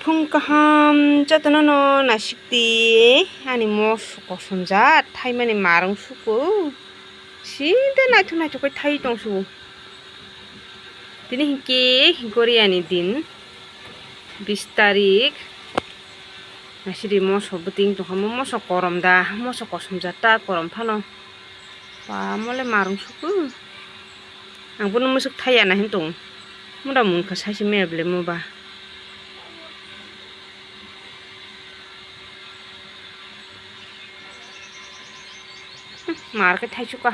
fung kaham jatana no nasikti ani mos kosonjat thai mani marung suku sida naito kai thai tongsu tini hingke goriani din 20 tarik nasiri moso beting tongkamo moso korom da moso kosonjat ta korom phano pa mole marung suku ang bunu musuk thai ana hintong muda munka saisi meble moba market thai suka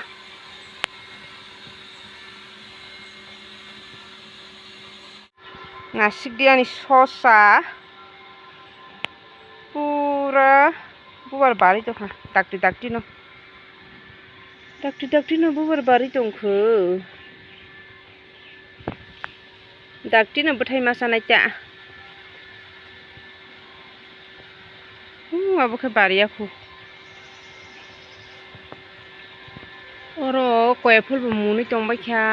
nasik dia ni sosa pura bubar bari to kha dakti no bubar bari tongkho dakti no bethai masa naita abo khe bari akhu oro koi phul bu muni tongbai kha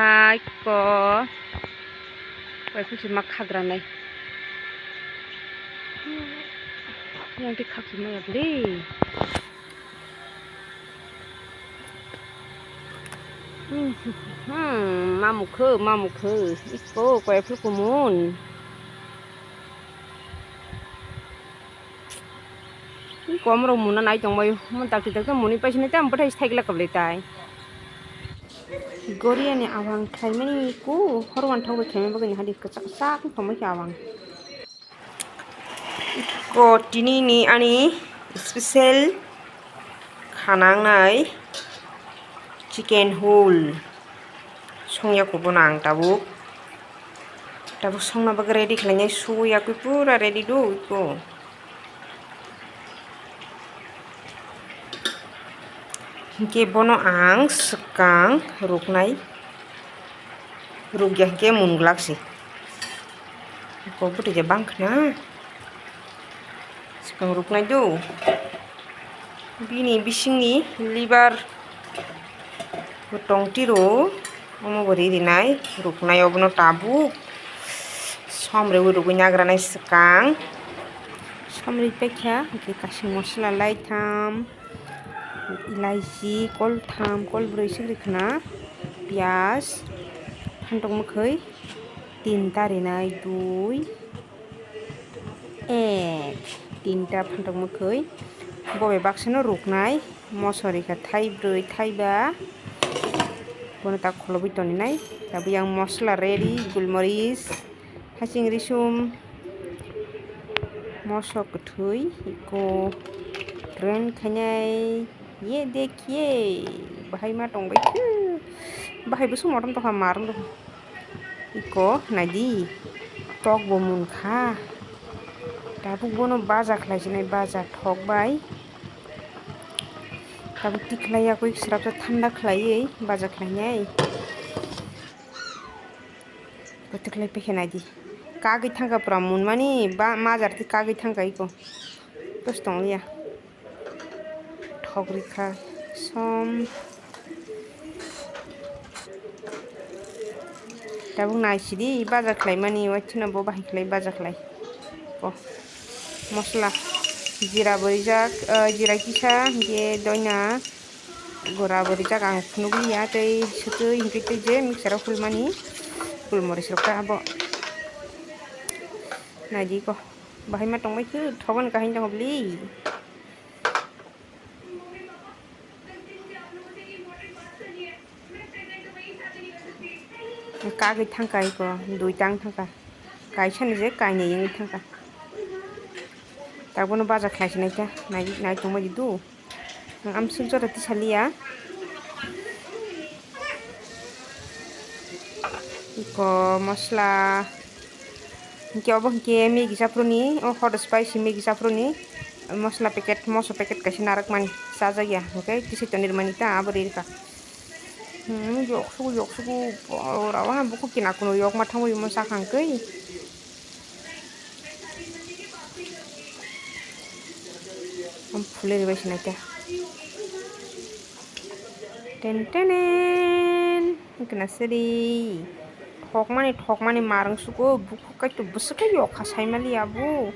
ko koi phul si mak khagra nai yang ti khak mai abli mamukhe iko koi phul kumun komro muna nai tongbai mun tak muni paisini tam bethai thaigla kablai tai goriani awang thaimani ku horwan thawbai kheme bagani hadi kachak thomai awang ko tini ni ani special khanang nai chicken whole songya ko bonang tabuk songna bag ready khlainai suya ku pura ready do ko hingke bono ang sekang ruknai rukya hingke munglaksi ko buti je bangkhna sekang ruknai do bini bisingni liver tong tiro omo bori rinai ruknai obono tabuk somre rukui nagranai sekang somri pekha hingke kasing mosla laitam ilaichi koltham kolbroi sigri khana pias phantong mokhoi 3 ta rinai 2 1 3 ta phantong mokhoi bobe baksano ruknai mosori kha thai 2 thai 3 bono ta kholobi toninai tabu yang mosla ready gulmoris haching risum mosok thui iko ren khanai ये देखिए bahai ma tongbai ke bahai busu motom to marung do iko nadi tok bomun kha tabu bono baja khlaijinai baja thok bai tabu tikhlaya koi srapsa thanda khlaiei baja khlainai botiklai pekhenai di kagi thangka pra munmani ba majar ti kagi thangka iko tos tonglia Hogrika som tabung naisidi baja khlai mani waithina bo bahi khlai baja khlai ko mosla jira borijak jira kisa ge doina gora borijak ang phunuglia tei sutui hingke tei je mixer fulmani gulmoris rokta abo naidi ko bahai ma tongbai ke thogon kahin jangobli kagi thangka iko 2 tang thangka kaisani je kainai yang thangka tabono baja khlaisinai ta nai tongbai du am suljora ti salia iko mosla hingke obo hingke megi saproni o hot spicy megi saproni mosla packet moso packet kaisi narak mani sajagya okay kisi tonir mani ta abori ka yoksugu rawa buku kina kuno yok matang wi mosa khangkei fuleri bai sinai ta ten kena seri thokmani marang suko buku kai to busukai yo khasai mali abu